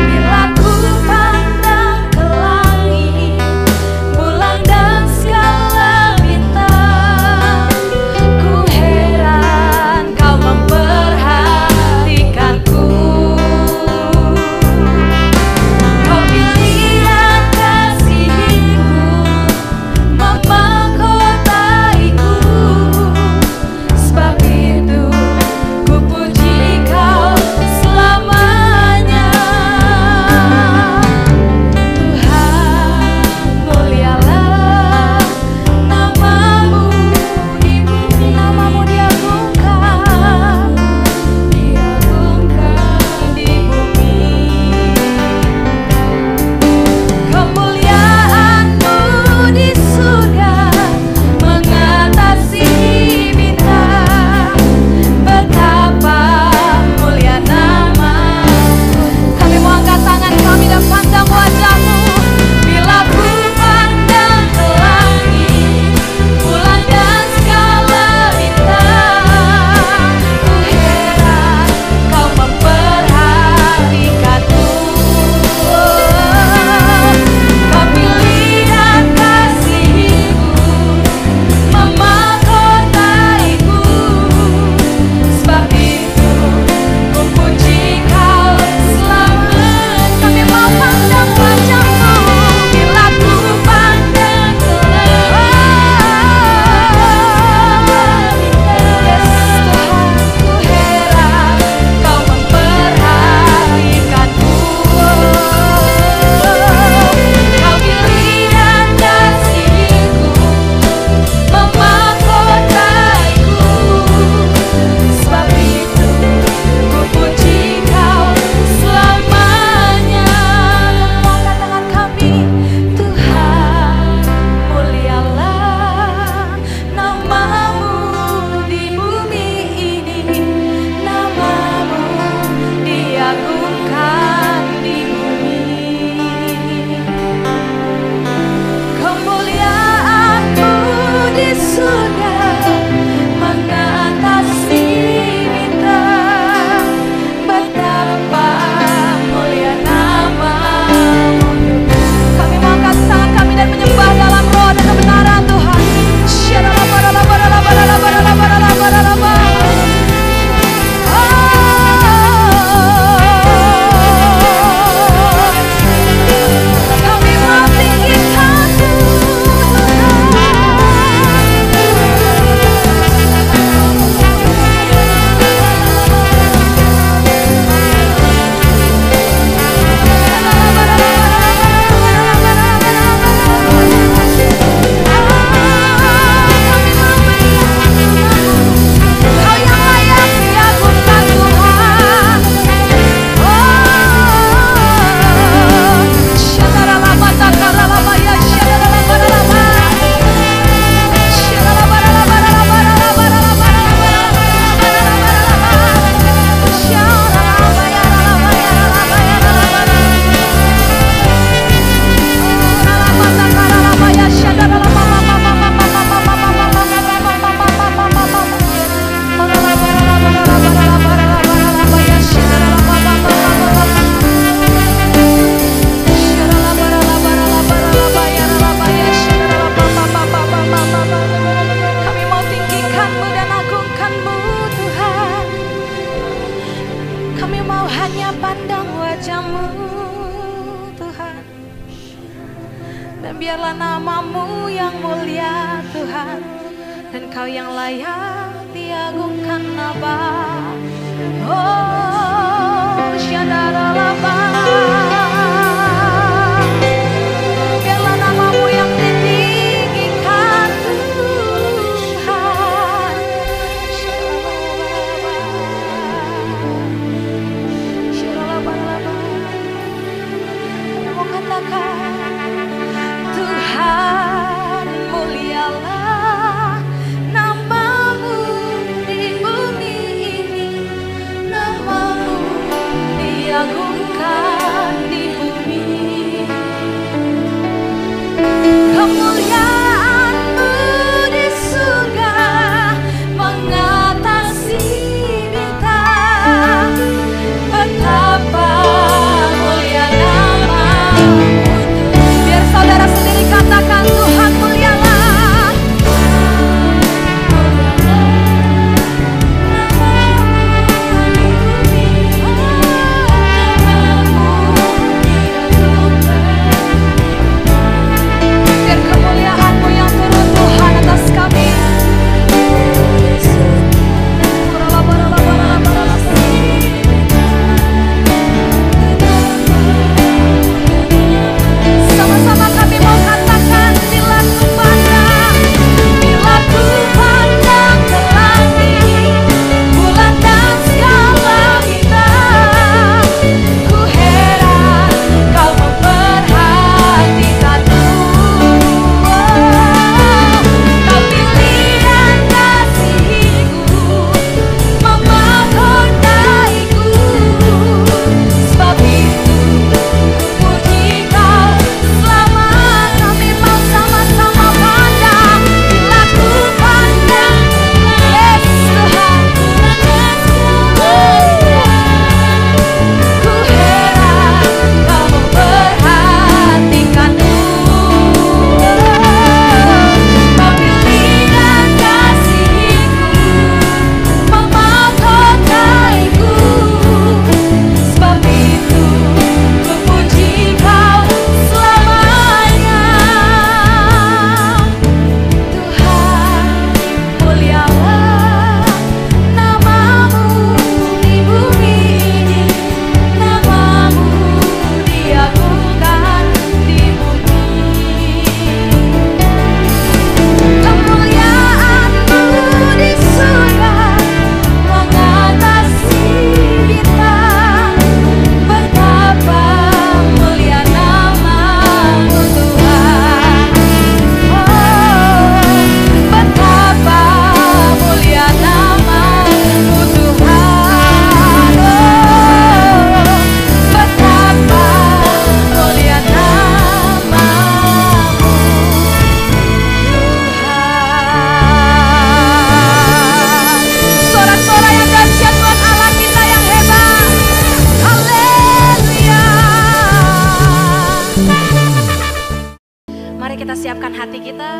Bila ku biarlah namamu yang mulia Tuhan, dan Kau yang layak diagungkan Abah. Oh, Syadaralaba, biarlah namamu yang ditinggikan Tuhan. Syaralaba, mau katakan Tuhan mulialah namamu di bumi ini, namamu diagungkan di bumi. Kemuliaanmu di surga mengatasi bintang. Betapa mulia namamu. Biar saudara sendiri katakan Tuhan mulialah. Biar kemuliaan-Mu yang turun Tuhan atas kami. Sama-sama kami mau katakan, bila ku pandang ke langit, bulan dan segala bintang, ku heran Kau memperhatikanku. Kau pilih dan kasihiku, memahkotaiku. Sebab itu puji Kau selama kami mau sama-sama pandang. Bila ku pandang, Yesus Tuhan, ku heran Kau memperhatikanku. Kau pilih dan kasihiku, memahkotaiku. Sebab itu ku puji Kau selamanya. Tuhan mulialah namamu di bumi ini, namamu diagungkan di bumi. Kemuliaan-Mu di surga mengatasi bintang. Betapa mulia namamu Tuhan. Oh, betapa mulia namamu Tuhan. Oh, betapa mulia namamu Tuhan. Sorak-sorak yang dahsyat buat Allah kita yang hebat. Haleluya. Mari kita siapkan hati kita.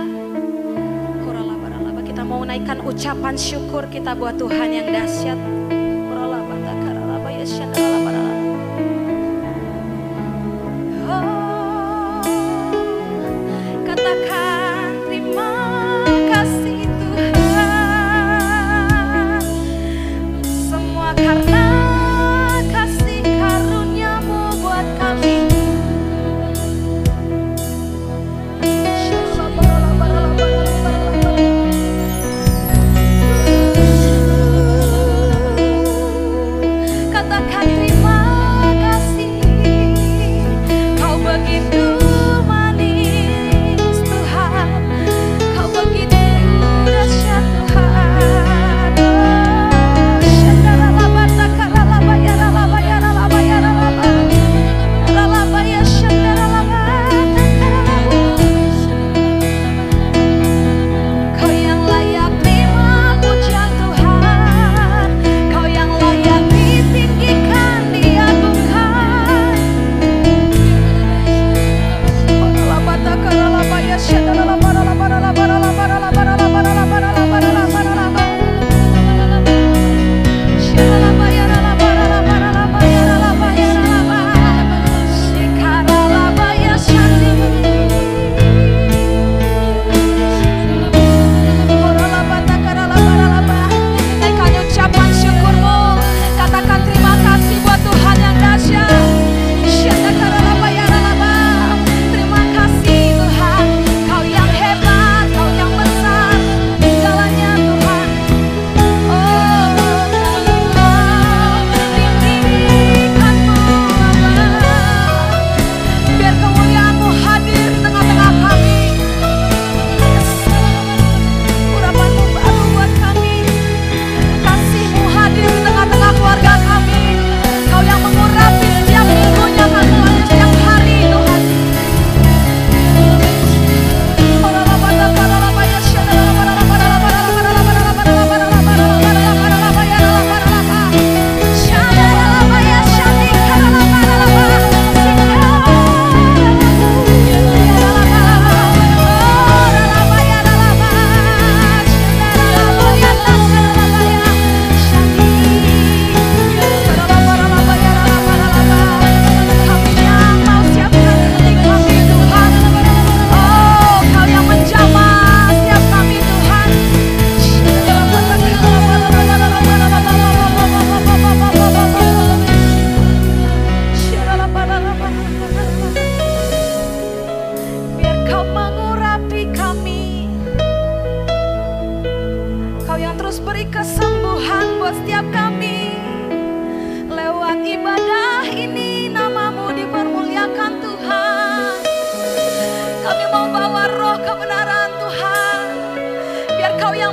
Kuralabaralaba, kita mau naikkan ucapan syukur kita buat Tuhan yang dahsyat. Kuralabaralaba, ya syadalalabaralaba. Oh, katakan terima kasih Tuhan, semua karena kasih karunia-Mu buat kami. Katakan terima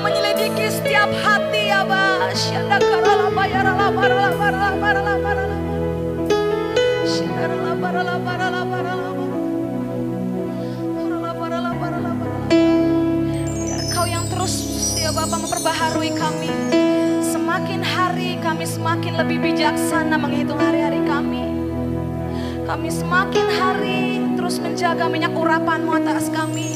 Engkau menyelidiki setiap hati ya Bapa. Biar Kau yang terus ya Bapa memperbaharui kami. Semakin hari kami semakin lebih bijaksana menghitung hari-hari kami. Kami semakin hari terus menjaga minyak urapan-Mu atas kami.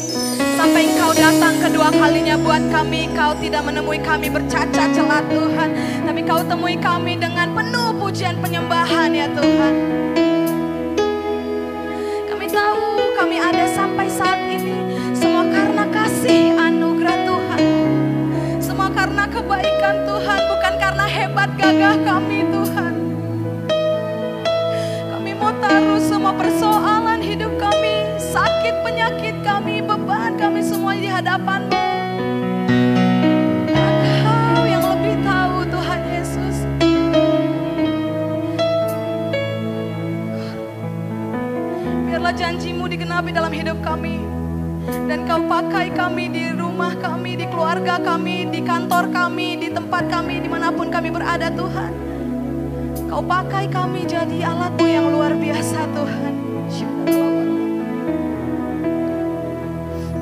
Sampai Engkau datang kedua kalinya buat kami, Kau tidak menemui kami bercacat celah Tuhan. Tapi Kau temui kami dengan penuh pujian penyembahan ya Tuhan. Kami tahu kami ada sampai saat ini. Semua karena kasih anugerah Tuhan. Semua karena kebaikan Tuhan, bukan karena hebat gagah kami Tuhan. Kami mau taruh semua persoalan hidup kami, sakit penyakit kami, beban kami semua di hadapan-Mu. Kau yang lebih tahu Tuhan Yesus. Biarlah janji-Mu digenapi dalam hidup kami. Dan Kau pakai kami di rumah kami, di keluarga kami, di kantor kami, di tempat kami, dimanapun kami berada Tuhan. Kau pakai kami jadi alat-Mu yang luar biasa Tuhan.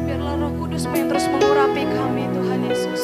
Biarlah Roh Kudus-Mu yang terus mengurapi kami Tuhan Yesus.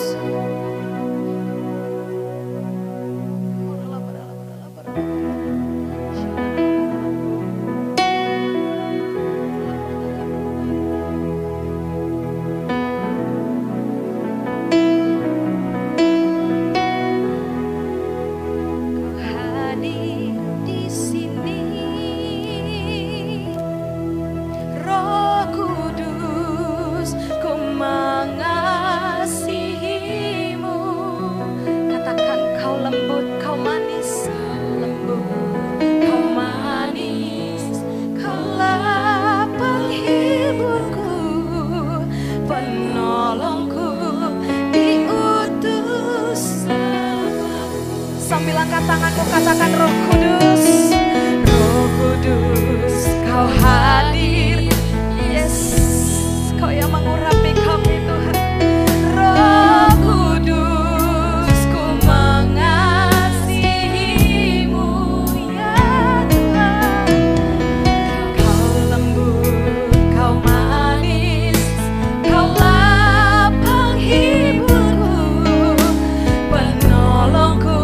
Sambil angkat tanganmu katakan Roh Kudus, Roh Kudus, Kau hadir. Yes, Kau yang mengurapi kami Tuhan. Roh Kudus, ku mengasihi-Mu ya Tuhan. Kau lembut, Kau manis, Kau lapang hiburku, penolongku.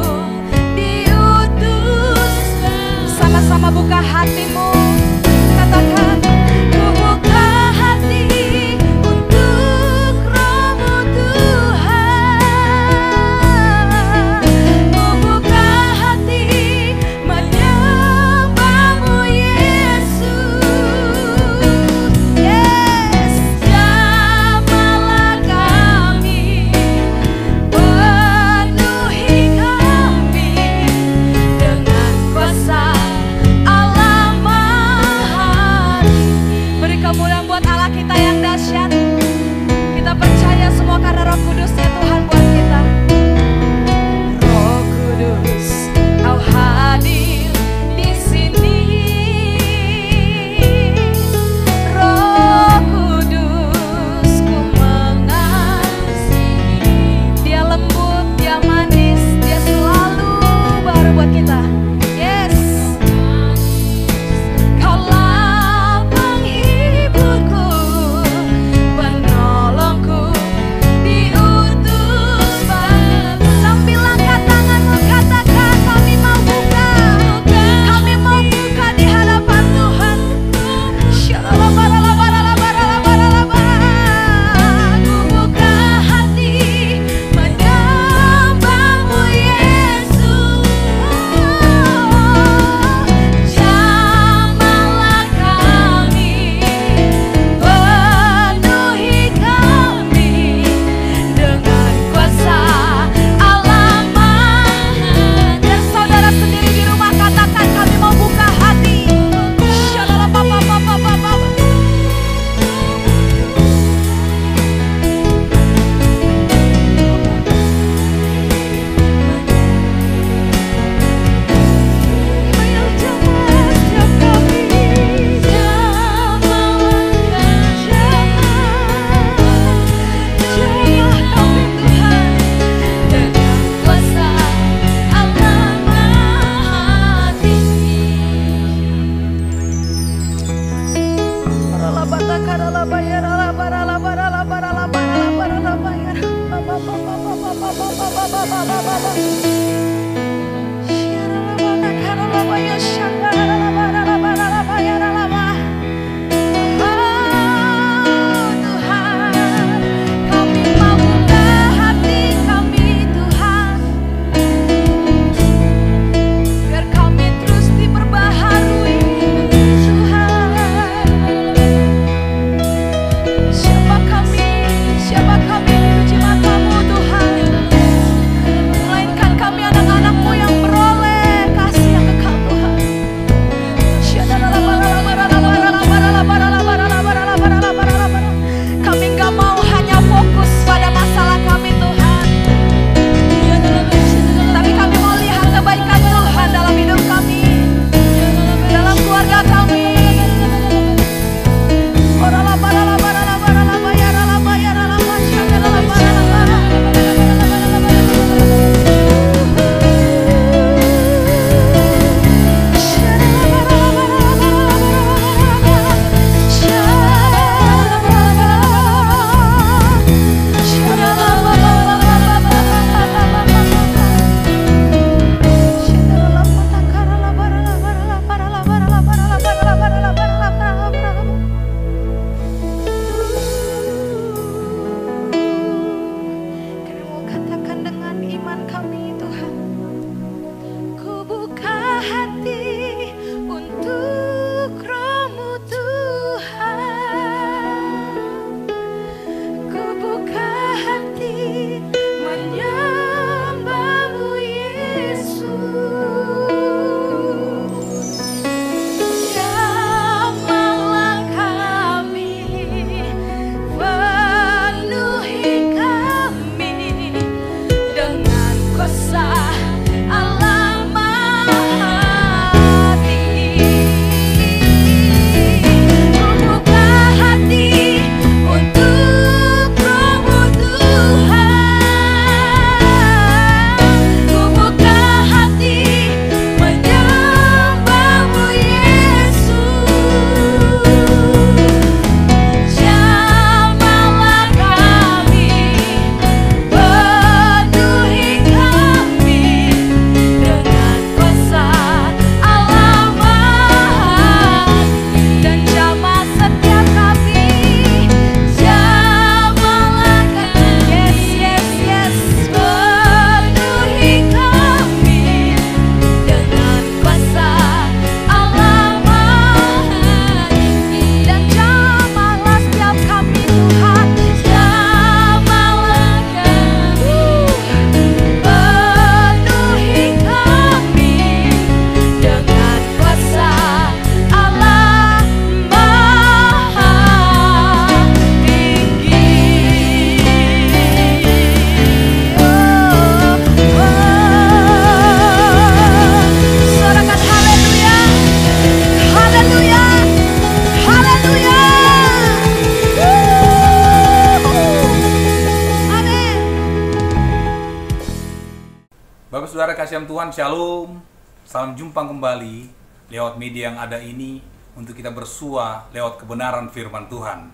Bapak Saudara kasih Tuhan, Shalom. Salam jumpa kembali lewat media yang ada ini untuk kita bersua lewat kebenaran firman Tuhan.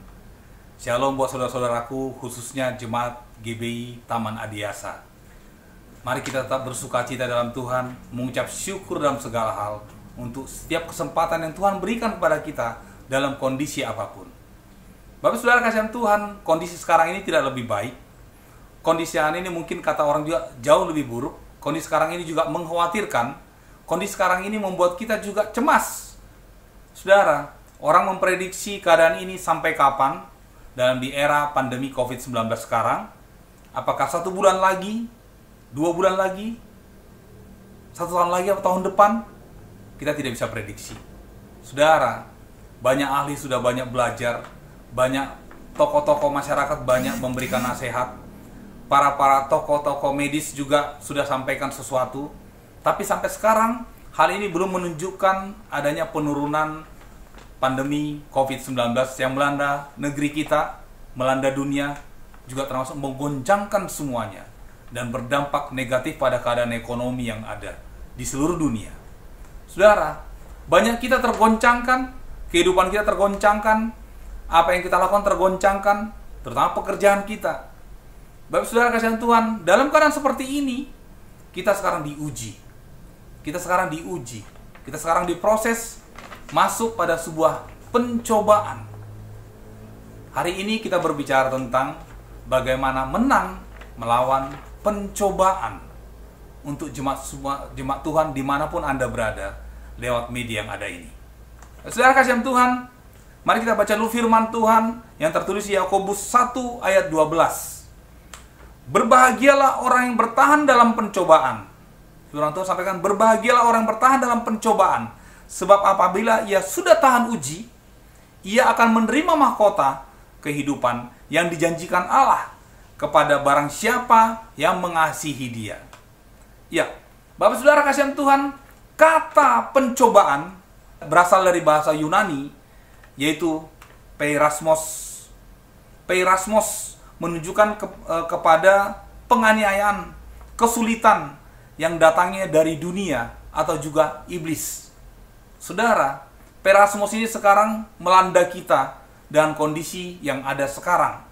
Shalom buat saudara-saudaraku, khususnya jemaat GBI Taman Adiasa. Mari kita tetap bersuka cita dalam Tuhan, mengucap syukur dalam segala hal untuk setiap kesempatan yang Tuhan berikan kepada kita dalam kondisi apapun. Bapak Saudara kasih Tuhan, kondisi sekarang ini tidak lebih baik. Kondisi ini mungkin kata orang juga jauh lebih buruk. Kondisi sekarang ini juga mengkhawatirkan. Kondisi sekarang ini membuat kita juga cemas. Saudara, orang memprediksi keadaan ini sampai kapan dalam di era pandemi COVID-19 sekarang? Apakah 1 bulan lagi? 2 bulan lagi? 1 tahun lagi atau tahun depan? Kita tidak bisa prediksi. Saudara, banyak ahli sudah banyak belajar, banyak tokoh-tokoh masyarakat banyak memberikan nasihat. Para tokoh-tokoh medis juga sudah sampaikan sesuatu. Tapi sampai sekarang hal ini belum menunjukkan adanya penurunan pandemi COVID-19 yang melanda negeri kita, melanda dunia, juga termasuk menggoncangkan semuanya dan berdampak negatif pada keadaan ekonomi yang ada di seluruh dunia. Saudara, banyak kita tergoncangkan, kehidupan kita tergoncangkan apa yang kita lakukan tergoncangkan, terutama pekerjaan kita. Bapak saudara kasihan Tuhan, dalam keadaan seperti ini, kita sekarang diuji. Kita sekarang diuji. Kita sekarang diproses masuk pada sebuah pencobaan. Hari ini kita berbicara tentang bagaimana menang melawan pencobaan untuk jemaat Tuhan dimanapun Anda berada lewat media yang ada ini. Saudara kasihan Tuhan, mari kita baca dulu firman Tuhan yang tertulis di Yakobus 1 ayat 12. Berbahagialah orang yang bertahan dalam pencobaan. Firman Tuhan sampaikan, berbahagialah orang yang bertahan dalam pencobaan, sebab apabila ia sudah tahan uji, ia akan menerima mahkota kehidupan yang dijanjikan Allah kepada barang siapa yang mengasihi Dia. Ya, Bapak Saudara kasihan Tuhan, kata pencobaan berasal dari bahasa Yunani, yaitu peirasmos. Peirasmos menunjukkan kepada penganiayaan, kesulitan yang datangnya dari dunia atau juga iblis. Saudara, peirasmos ini sekarang melanda kita dengan kondisi yang ada sekarang.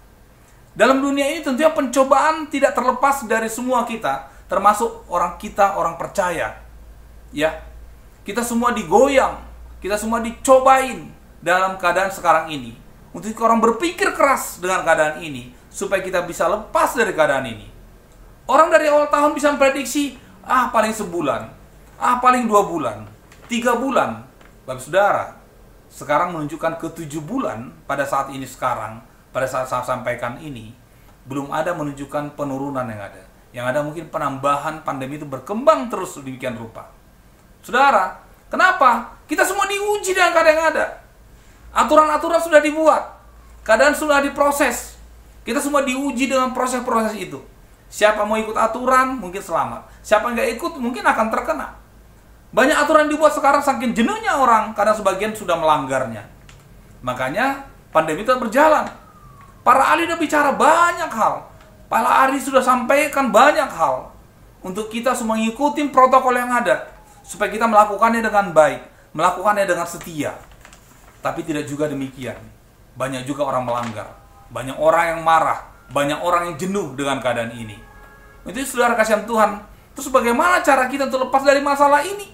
Dalam dunia ini tentunya pencobaan tidak terlepas dari semua kita, termasuk orang percaya. Ya, kita semua digoyang, kita semua dicobain dalam keadaan sekarang ini. Untuk orang berpikir keras dengan keadaan ini, supaya kita bisa lepas dari keadaan ini. Orang dari awal tahun bisa memprediksi, paling sebulan, paling 2 bulan, 3 bulan. Bapak saudara, sekarang menunjukkan ke 7 bulan pada saat ini sekarang, pada saat saya sampaikan ini, belum ada menunjukkan penurunan yang ada. Yang ada mungkin penambahan pandemi itu berkembang terus demikian rupa. Saudara, kenapa? Kita semua diuji dengan keadaan yang ada. Aturan-aturan sudah dibuat, keadaan sudah diproses. Kita semua diuji dengan proses-proses itu. Siapa mau ikut aturan, mungkin selamat. Siapa nggak ikut, mungkin akan terkena. Banyak aturan dibuat sekarang, saking jenuhnya orang, karena sebagian sudah melanggarnya. Makanya, pandemi itu berjalan. Para ahli sudah bicara banyak hal. Para ahli sudah sampaikan banyak hal. Untuk kita semua mengikuti protokol yang ada. Supaya kita melakukannya dengan baik. Melakukannya dengan setia. Tapi tidak juga demikian. Banyak juga orang melanggar. Banyak orang yang marah, banyak orang yang jenuh dengan keadaan ini. Itu saudara kasihan Tuhan. Terus bagaimana cara kita untuk lepas dari masalah ini?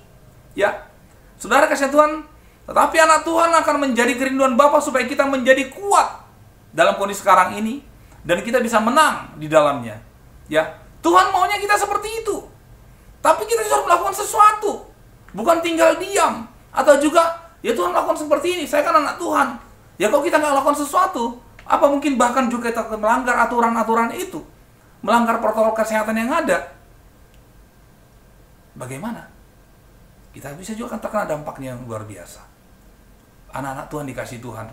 Ya, saudara kasihan Tuhan, tetapi anak Tuhan akan menjadi kerinduan Bapa supaya kita menjadi kuat dalam kondisi sekarang ini dan kita bisa menang di dalamnya. Ya, Tuhan maunya kita seperti itu. Tapi kita harus melakukan sesuatu, bukan tinggal diam atau juga ya Tuhan lakukan seperti ini. Saya kan anak Tuhan. Ya kalau kita nggak lakukan sesuatu, apa mungkin bahkan juga kita melanggar aturan-aturan itu, melanggar protokol kesehatan yang ada? Bagaimana? Kita bisa juga akan terkena dampaknya yang luar biasa. Anak-anak Tuhan dikasih Tuhan.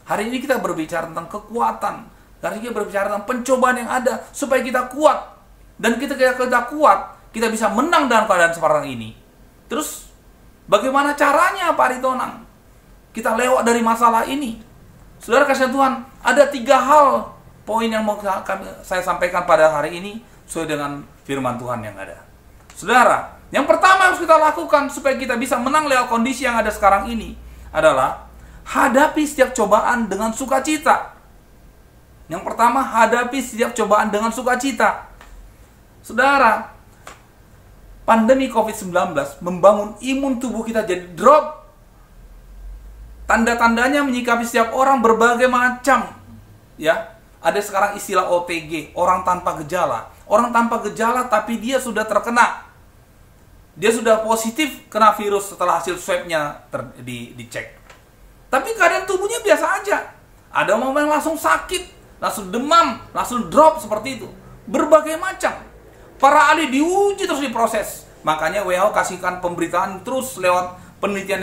Hari ini kita berbicara tentang kekuatan. Hari ini kita berbicara tentang pencobaan yang ada supaya kita kuat. Dan kita kuat, kita bisa menang dalam keadaan seperti ini. Terus bagaimana caranya Pak Aritonang? Kita lewat dari masalah ini. Saudara kasihan Tuhan, ada 3 hal poin yang mau saya sampaikan pada hari ini sesuai dengan firman Tuhan yang ada. Saudara, yang pertama harus kita lakukan supaya kita bisa menang lewat kondisi yang ada sekarang ini adalah hadapi setiap cobaan dengan sukacita. Yang pertama, hadapi setiap cobaan dengan sukacita. Saudara, pandemi COVID-19 membangun imun tubuh kita jadi drop. Tanda-tandanya menyikapi setiap orang berbagai macam. Ya, ada sekarang istilah OTG, orang tanpa gejala. Orang tanpa gejala tapi dia sudah terkena. Dia sudah positif kena virus setelah hasil swab-nya dicek. Tapi keadaan tubuhnya biasa aja. Ada momen langsung sakit, langsung demam, langsung drop seperti itu. Berbagai macam. Para ahli diuji terus diproses. Makanya WHO kasihkan pemberitaan terus lewat penelitian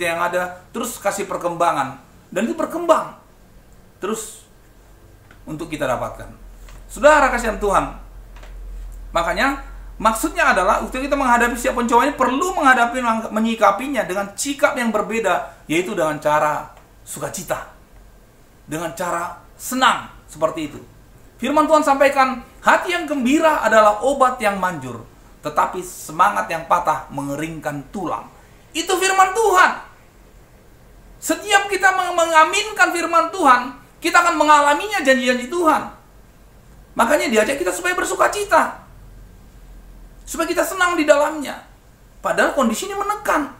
yang ada, terus kasih perkembangan. Dan itu berkembang terus untuk kita dapatkan. Saudara kasihan Tuhan, makanya maksudnya adalah untuk kita menghadapi setiap pencobaan ini perlu menyikapinya dengan sikap yang berbeda, yaitu dengan cara sukacita, dengan cara senang seperti itu. Firman Tuhan sampaikan, hati yang gembira adalah obat yang manjur, tetapi semangat yang patah mengeringkan tulang. Itu firman Tuhan. Setiap kita mengaminkan firman Tuhan, kita akan mengalaminya janji-janji Tuhan. Makanya diajak kita supaya bersuka cita, supaya kita senang di dalamnya. Padahal kondisi ini menekan.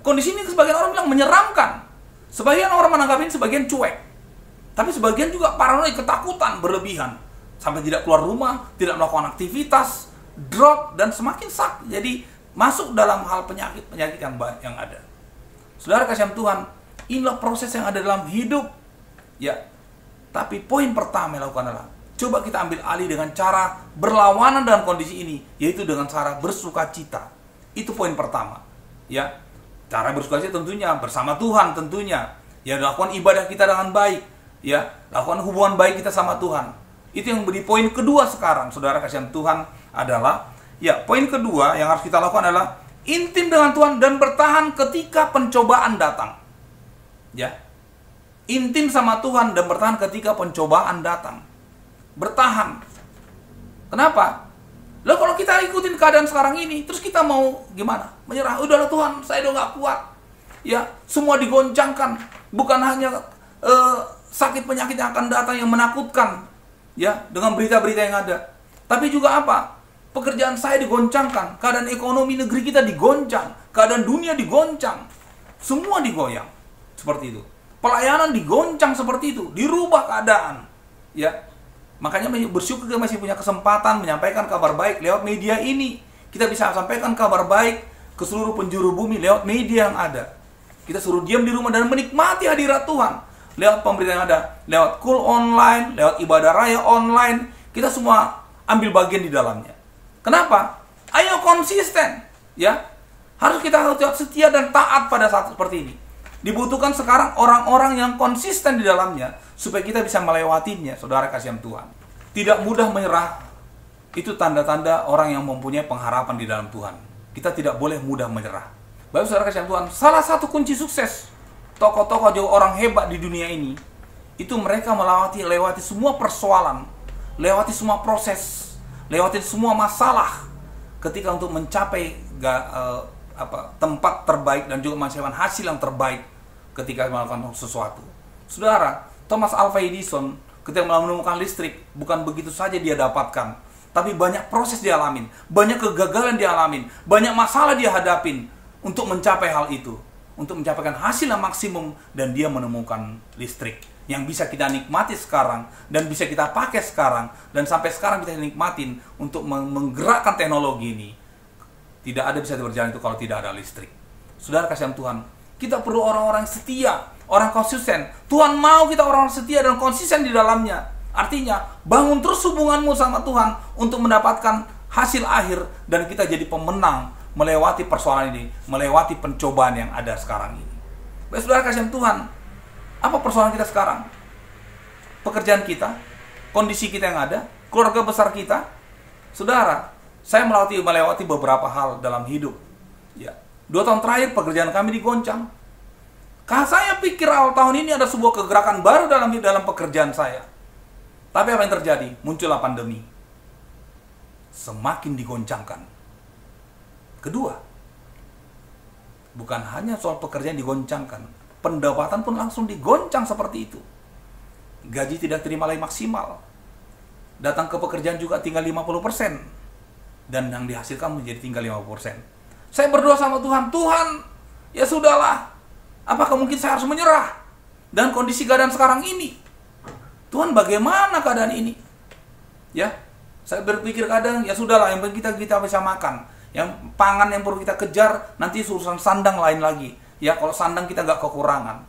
Kondisi ini sebagian orang bilang menyeramkan. Sebagian orang menanggapi ini sebagian cuek. Tapi sebagian juga paranoid, ketakutan berlebihan. Sampai tidak keluar rumah, tidak melakukan aktivitas, drop, dan semakin sakit. Jadi masuk dalam hal penyakit-penyakit yang ada. Saudara kasihan Tuhan, inilah proses yang ada dalam hidup. Ya, tapi poin pertama yang lakukan adalah coba kita ambil alih dengan cara berlawanan dengan kondisi ini, yaitu dengan cara bersuka cita. Itu poin pertama. Ya, cara bersuka cita tentunya bersama Tuhan tentunya. Ya, lakukan ibadah kita dengan baik. Ya, lakukan hubungan baik kita sama Tuhan. Itu yang menjadi poin kedua sekarang, saudara kasihan Tuhan, adalah, ya, poin kedua yang harus kita lakukan adalah intim dengan Tuhan dan bertahan ketika pencobaan datang. Ya, intim sama Tuhan dan bertahan ketika pencobaan datang. Bertahan. Kenapa? Lalu kalau kita ikutin keadaan sekarang ini, terus kita mau gimana? Menyerah. Udahlah Tuhan, saya udah gak kuat. Ya, semua digoncangkan. Bukan hanya sakit penyakit yang akan datang yang menakutkan. Ya, dengan berita-berita yang ada. Tapi juga apa? Pekerjaan saya digoncangkan. Keadaan ekonomi negeri kita digoncang. Keadaan dunia digoncang. Semua digoyang. Seperti itu. Pelayanan digoncang seperti itu. Dirubah keadaan. Ya. Makanya bersyukur kita masih punya kesempatan menyampaikan kabar baik lewat media ini. Kita bisa sampaikan kabar baik ke seluruh penjuru bumi lewat media yang ada. Kita suruh diam di rumah dan menikmati hadirat Tuhan. Lewat pemberitaan yang ada, lewat cool online, lewat ibadah raya online, kita semua ambil bagian di dalamnya. Kenapa? Ayo konsisten, ya. Harus kita setia dan taat pada saat seperti ini. Dibutuhkan sekarang orang-orang yang konsisten di dalamnya supaya kita bisa melewatinya, saudara kasihan Tuhan. Tidak mudah menyerah. Itu tanda-tanda orang yang mempunyai pengharapan di dalam Tuhan. Kita tidak boleh mudah menyerah. Baik saudara kasihan Tuhan, salah satu kunci sukses tokoh-tokoh juga orang hebat di dunia ini, itu mereka lewati semua persoalan, lewati semua proses, lewati semua masalah ketika untuk mencapai tempat terbaik dan juga menghasilkan hasil yang terbaik ketika melakukan sesuatu. Saudara, Thomas Alva Edison ketika menemukan listrik, bukan begitu saja dia dapatkan, tapi banyak proses dia alamin, banyak kegagalan dia alamin, banyak masalah dia hadapin untuk mencapai hal itu. Untuk mencapai hasil yang maksimum, dan dia menemukan listrik yang bisa kita nikmati sekarang dan bisa kita pakai sekarang dan sampai sekarang kita nikmatin untuk menggerakkan teknologi ini. Tidak ada bisa berjalan itu kalau tidak ada listrik. Saudara kasihan Tuhan, kita perlu orang-orang setia, orang konsisten. Tuhan mau kita orang setia dan konsisten di dalamnya. Artinya bangun terus hubunganmu sama Tuhan untuk mendapatkan hasil akhir dan kita jadi pemenang melewati persoalan ini, melewati pencobaan yang ada sekarang ini. Baik saudara kasihan Tuhan, apa persoalan kita sekarang? Pekerjaan kita, kondisi kita yang ada, keluarga besar kita. Saudara, saya melewati beberapa hal dalam hidup. Ya, 2 tahun terakhir pekerjaan kami digoncang. Saya pikir awal tahun ini ada sebuah kegerakan baru dalam pekerjaan saya. Tapi apa yang terjadi? Muncullah pandemi. Semakin digoncangkan. Kedua, bukan hanya soal pekerjaan digoncangkan, pendapatan pun langsung digoncang seperti itu. Gaji tidak terima lagi maksimal. Datang ke pekerjaan juga tinggal 50%. Dan yang dihasilkan menjadi tinggal 50%. Saya berdoa sama Tuhan, Tuhan, ya sudahlah. Apakah mungkin saya harus menyerah dan kondisi keadaan sekarang ini? Tuhan, bagaimana keadaan ini? Ya, saya berpikir kadang, ya sudahlah, yang penting kita bisa makan. Yang pangan yang perlu kita kejar, nanti urusan sandang lain lagi. Ya, kalau sandang kita nggak kekurangan.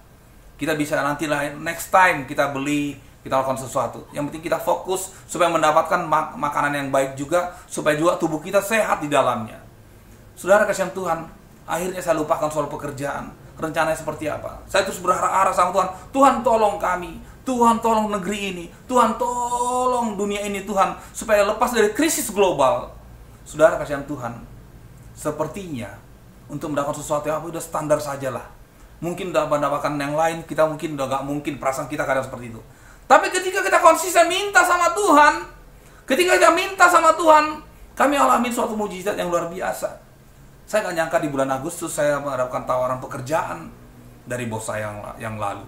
Kita bisa nanti next time kita beli, kita lakukan sesuatu. Yang penting kita fokus supaya mendapatkan makanan yang baik juga, supaya juga tubuh kita sehat di dalamnya. Saudara kasihan Tuhan, akhirnya saya lupakan soal pekerjaan. Rencananya seperti apa? Saya terus berharap sama Tuhan. Tuhan tolong kami. Tuhan tolong negeri ini. Tuhan tolong dunia ini Tuhan. Supaya lepas dari krisis global. Saudara kasihan Tuhan, sepertinya untuk mendapatkan sesuatu yang udah standar sajalah. Mungkin udah mendapatkan yang lain, kita mungkin udah gak mungkin, perasaan kita kadang seperti itu. Tapi ketika kita konsisten minta sama Tuhan, ketika kita minta sama Tuhan, kami alami suatu mujizat yang luar biasa. Saya gak nyangka di bulan Agustus saya mendapatkan tawaran pekerjaan dari bos saya yang lalu.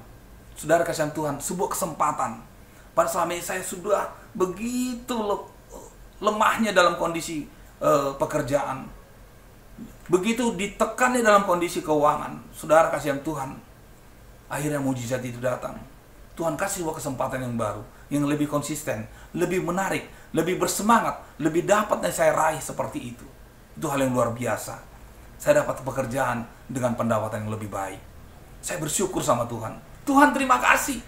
Saudara kasihan Tuhan, sebuah kesempatan. Pada selama ini saya sudah begitu lemahnya dalam kondisi pekerjaan. Begitu ditekannya dalam kondisi keuangan. Saudara kasihan Tuhan, akhirnya mujizat itu datang. Tuhan kasih sebuah kesempatan yang baru, yang lebih konsisten, lebih menarik, lebih bersemangat, lebih dapat yang saya raih seperti itu. Itu hal yang luar biasa. Saya dapat pekerjaan dengan pendapatan yang lebih baik. Saya bersyukur sama Tuhan. Tuhan terima kasih.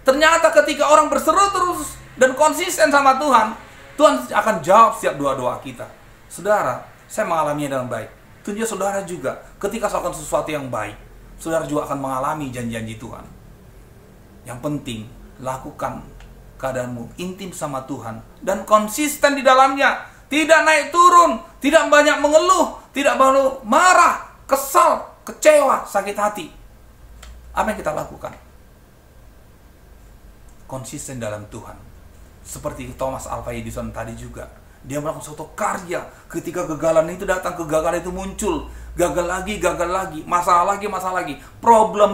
Ternyata ketika orang berseru terus dan konsisten sama Tuhan, Tuhan akan jawab setiap doa-doa kita. Saudara, saya mengalaminya dengan baik. Tentunya saudara juga, ketika melakukan sesuatu yang baik, saudara juga akan mengalami janji-janji Tuhan. Yang penting, lakukan keadaanmu intim sama Tuhan dan konsisten di dalamnya. Tidak naik turun, tidak banyak mengeluh, tidak banyak marah, kesal, kecewa, sakit hati. Apa yang kita lakukan? Konsisten dalam Tuhan. Seperti Thomas Alva Edison tadi juga. Dia melakukan suatu karya. Ketika kegagalan itu datang, kegagalan itu muncul. Gagal lagi, masalah lagi, problem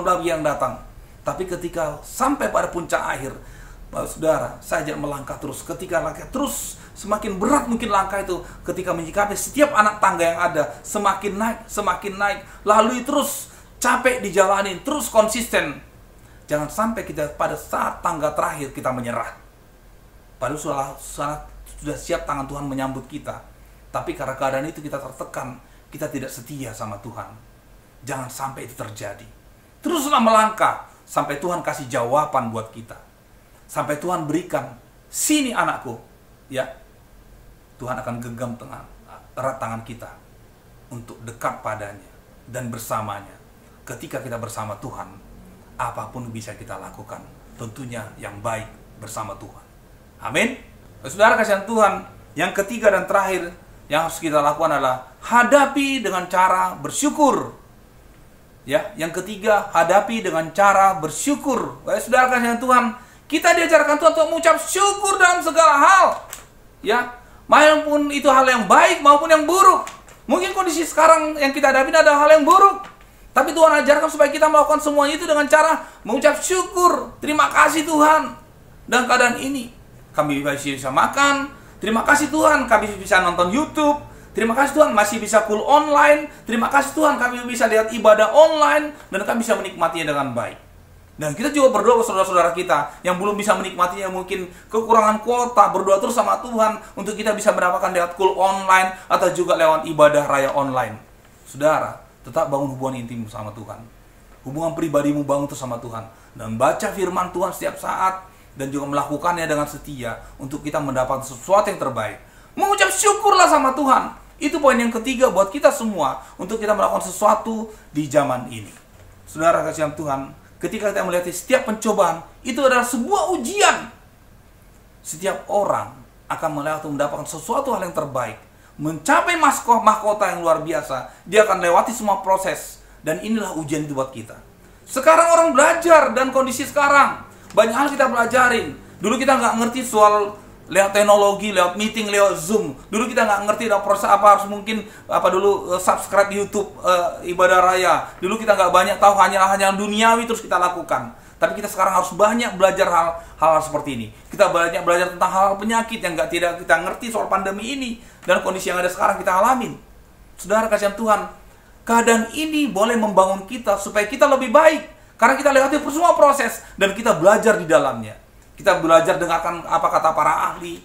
lagi yang datang. Tapi ketika sampai pada puncak akhir, saudara, saya ajak melangkah terus. Ketika langkah terus, semakin berat mungkin langkah itu. Ketika menyikapi setiap anak tangga yang ada, semakin naik. Lalu terus, capek dijalanin, terus konsisten. Jangan sampai kita pada saat tangga terakhir kita menyerah. Padahal sudah siap tangan Tuhan menyambut kita. Tapi karena keadaan itu kita tertekan, kita tidak setia sama Tuhan. Jangan sampai itu terjadi. Teruslah melangkah sampai Tuhan kasih jawaban buat kita. Sampai Tuhan berikan, sini anakku. Ya, Tuhan akan genggam erat tangan kita untuk dekat padanya dan bersamanya. Ketika kita bersama Tuhan, apapun bisa kita lakukan. Tentunya yang baik bersama Tuhan. Amin. Saudara kasihan Tuhan, yang ketiga dan terakhir yang harus kita lakukan adalah hadapi dengan cara bersyukur. Ya, yang ketiga, hadapi dengan cara bersyukur. Saudara kasihan Tuhan, kita diajarkan Tuhan untuk mengucap syukur dalam segala hal. Ya, maupun itu hal yang baik maupun yang buruk. Mungkin kondisi sekarang yang kita hadapi ada hal yang buruk. Tapi Tuhan ajarkan supaya kita melakukan semuanya itu dengan cara mengucap syukur. Terima kasih Tuhan. Dan keadaan ini, kami masih bisa makan. Terima kasih Tuhan, kami bisa nonton YouTube. Terima kasih Tuhan, masih bisa cool online. Terima kasih Tuhan, kami bisa lihat ibadah online. Dan kami bisa menikmatinya dengan baik. Dan kita juga berdoa ke saudara-saudara kita yang belum bisa menikmatinya, mungkin kekurangan kuota, berdoa terus sama Tuhan untuk kita bisa mendapatkan lewat cool online atau juga lewat ibadah raya online. Saudara, tetap bangun hubungan intim sama Tuhan. Hubungan pribadimu bangun terus sama Tuhan. Dan baca firman Tuhan setiap saat. Dan juga melakukannya dengan setia untuk kita mendapatkan sesuatu yang terbaik. Mengucap syukurlah sama Tuhan. Itu poin yang ketiga buat kita semua untuk kita melakukan sesuatu di zaman ini. Saudara kasihan Tuhan, ketika kita melihat setiap pencobaan, itu adalah sebuah ujian. Setiap orang akan mendapatkan sesuatu hal yang terbaik. Mencapai mahkota yang luar biasa. Dia akan lewati semua proses. Dan inilah ujian itu buat kita. Sekarang orang belajar dan kondisi sekarang. Banyak hal kita pelajarin. Dulu kita nggak ngerti soal lewat teknologi, lewat meeting, lewat Zoom. Dulu kita nggak ngerti proses apa harus mungkin subscribe YouTube ibadah raya. Dulu kita nggak banyak tahu hanya duniawi terus kita lakukan. Tapi kita sekarang harus banyak belajar hal seperti ini. Kita banyak belajar tentang hal penyakit yang tidak kita ngerti soal pandemi ini dan kondisi yang ada sekarang kita alamin. Saudara kasihan Tuhan, keadaan ini boleh membangun kita supaya kita lebih baik. Karena kita lewati semua proses dan kita belajar di dalamnya. Kita belajar dengarkan apa kata para ahli.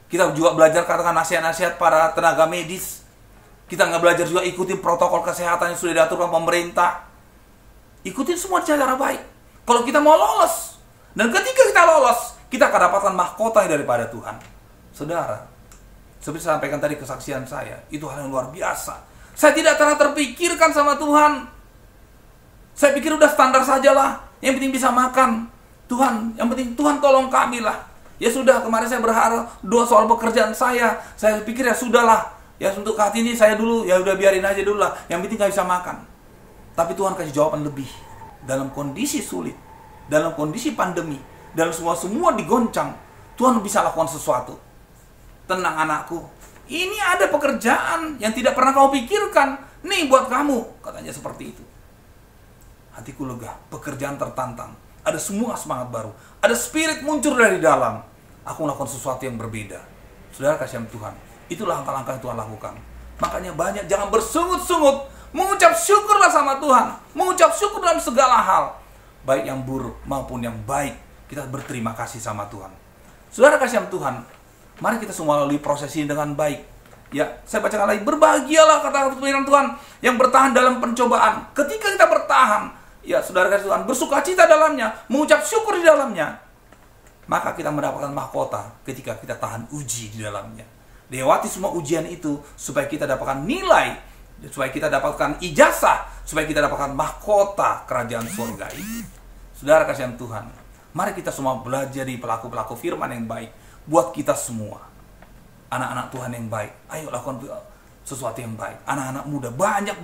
Kita juga belajar katakan nasihat-nasihat para tenaga medis. Kita nggak belajar juga ikuti protokol kesehatan yang sudah diaturkan pemerintah. Ikutin semua cara baik. Kalau kita mau lolos. Dan ketika kita lolos, kita akan dapatkan mahkota daripada Tuhan. Saudara, seperti saya sampaikan tadi kesaksian saya, itu hal yang luar biasa. Saya tidak pernah terpikirkan sama Tuhan. Saya pikir udah standar sajalah. Yang penting bisa makan. Tuhan, yang penting Tuhan tolong kami lah. Ya sudah, kemarin saya berharap doa soal pekerjaan saya. Saya pikir ya sudahlah. Ya untuk saat ini saya dulu, ya udah biarin aja dulu lah. Yang penting gak bisa makan. Tapi Tuhan kasih jawaban lebih. Dalam kondisi sulit, dalam kondisi pandemi, dalam semua digoncang, Tuhan bisa lakukan sesuatu. Tenang anakku, ini ada pekerjaan yang tidak pernah kau pikirkan. Nih buat kamu, katanya seperti itu. hatiku lega, pekerjaan tertantang, ada semua semangat baru, ada spirit muncul dari dalam. Aku melakukan sesuatu yang berbeda. Saudara kasihan Tuhan, itulah langkah-langkah yang Tuhan lakukan. Makanya banyak, jangan bersungut-sungut, mengucap syukurlah sama Tuhan, mengucap syukur dalam segala hal, baik yang buruk maupun yang baik. Kita berterima kasih sama Tuhan. Saudara kasihan Tuhan, mari kita semua lalui proses ini dengan baik. Ya, saya bacakan lagi, berbahagialah kata firman Tuhan yang bertahan dalam pencobaan. Ketika kita bertahan, ya saudara kasihan Tuhan, bersukacita dalamnya, mengucap syukur di dalamnya, maka kita mendapatkan mahkota ketika kita tahan uji di dalamnya. Lewati semua ujian itu supaya kita dapatkan nilai, supaya kita dapatkan ijazah, supaya kita dapatkan mahkota kerajaan surga itu. Saudara kasihan Tuhan, mari kita semua belajar di pelaku-pelaku firman yang baik. Buat kita semua, anak-anak Tuhan yang baik, ayo lakukan sesuatu yang baik. Anak-anak muda, banyak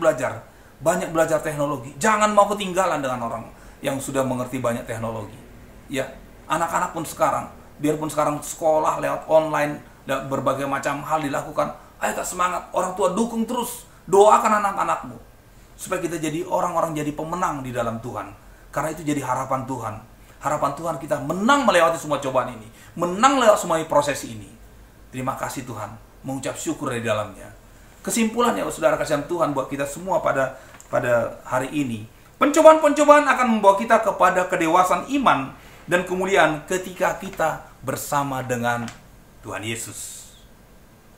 belajar teknologi. Jangan mau ketinggalan dengan orang yang sudah mengerti banyak teknologi. Ya, anak-anak pun sekarang, biarpun sekarang sekolah lewat online, berbagai macam hal dilakukan, ayo tak semangat, orang tua dukung terus, doakan anak-anakmu, supaya kita jadi orang-orang jadi pemenang di dalam Tuhan. Karena itu jadi harapan Tuhan. Harapan Tuhan kita menang melewati semua cobaan ini, menang lewat semua proses ini. Terima kasih Tuhan, mengucap syukur dari dalamnya. Kesimpulannya, saudara kasihan Tuhan, buat kita semua pada hari ini, pencobaan-pencobaan akan membawa kita kepada kedewasaan iman dan kemuliaan ketika kita bersama dengan Tuhan Yesus.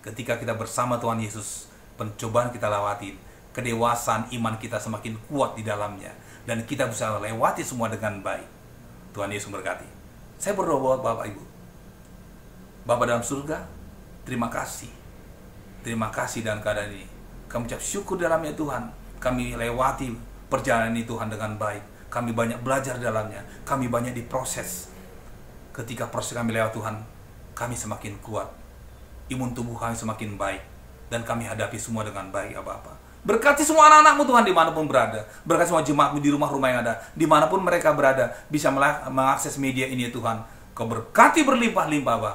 Ketika kita bersama Tuhan Yesus, pencobaan kita lewati, kedewasaan iman kita semakin kuat di dalamnya, dan kita bisa lewati semua dengan baik. Tuhan Yesus memberkati. Saya berdoa buat Bapak Ibu. Bapa dalam surga, terima kasih. Terima kasih dalam keadaan ini. Kami ucap syukur dalamnya Tuhan. Kami lewati perjalanan ini Tuhan dengan baik. Kami banyak belajar dalamnya. Kami banyak diproses. Ketika proses kami lewat Tuhan, kami semakin kuat. Imun tubuh kami semakin baik. Dan kami hadapi semua dengan baik ya Bapa. Berkati semua anak-anakmu Tuhan dimanapun berada. Berkati semua jemaatmu di rumah-rumah yang ada. Dimanapun mereka berada, bisa mengakses media ini Tuhan. Kau berkati berlimpah-limpah Bapak.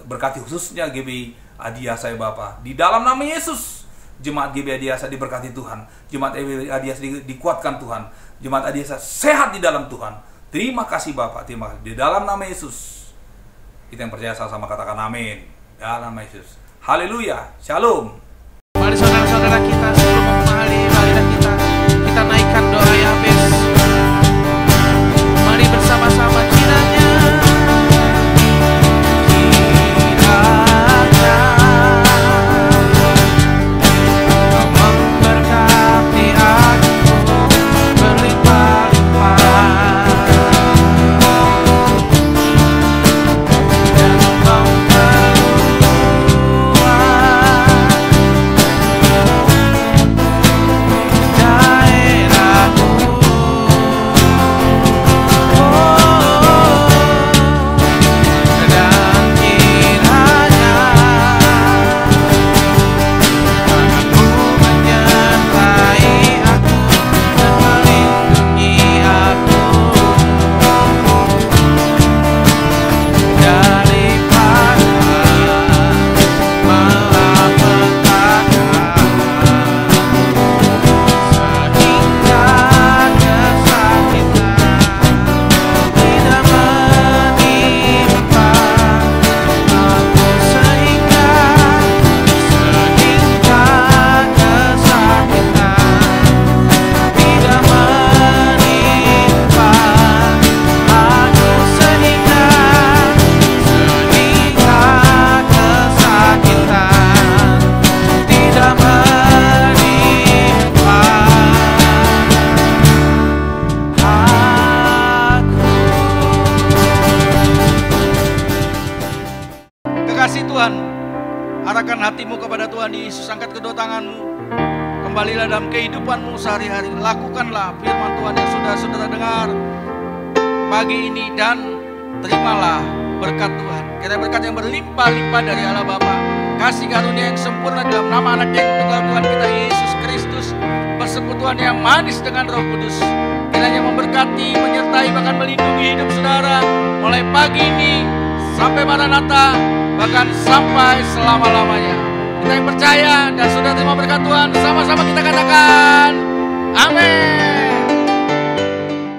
Berkati khususnya GBI Adiasa ya Bapak. Di dalam nama Yesus, jemaat GBI Adiasa diberkati Tuhan. Jemaat GBI Adiasa dikuatkan Tuhan. Jemaat Adiasa sehat di dalam Tuhan. Terima kasih Bapak. Terima kasih. Di dalam nama Yesus. Kita yang percaya sama-sama katakan amin. Dalam nama Yesus. Haleluya. Shalom. Mari saudara-saudara kita sebelum memahami marilah kita naikkan doa Yabes. Mari bersama-sama kiranya Kau memberkati aku berlimpah-limpah dan Kau hatimu kepada Tuhan Yesus, angkat kedua tanganmu, kembalilah dalam kehidupanmu sehari-hari, lakukanlah firman Tuhan yang sudah saudara dengar pagi ini dan terimalah berkat Tuhan. Kiranya berkat yang berlimpah-limpah dari Allah Bapa, kasih karunia yang sempurna dalam nama anak yang tunggal Tuhan kita Yesus Kristus, persekutuan yang manis dengan Roh Kudus, kiranya memberkati, menyertai, bahkan melindungi hidup saudara mulai pagi ini sampai Maranatha, bahkan sampai selama-lamanya. Kita yang percaya dan sudah terima berkat Tuhan, sama-sama kita katakan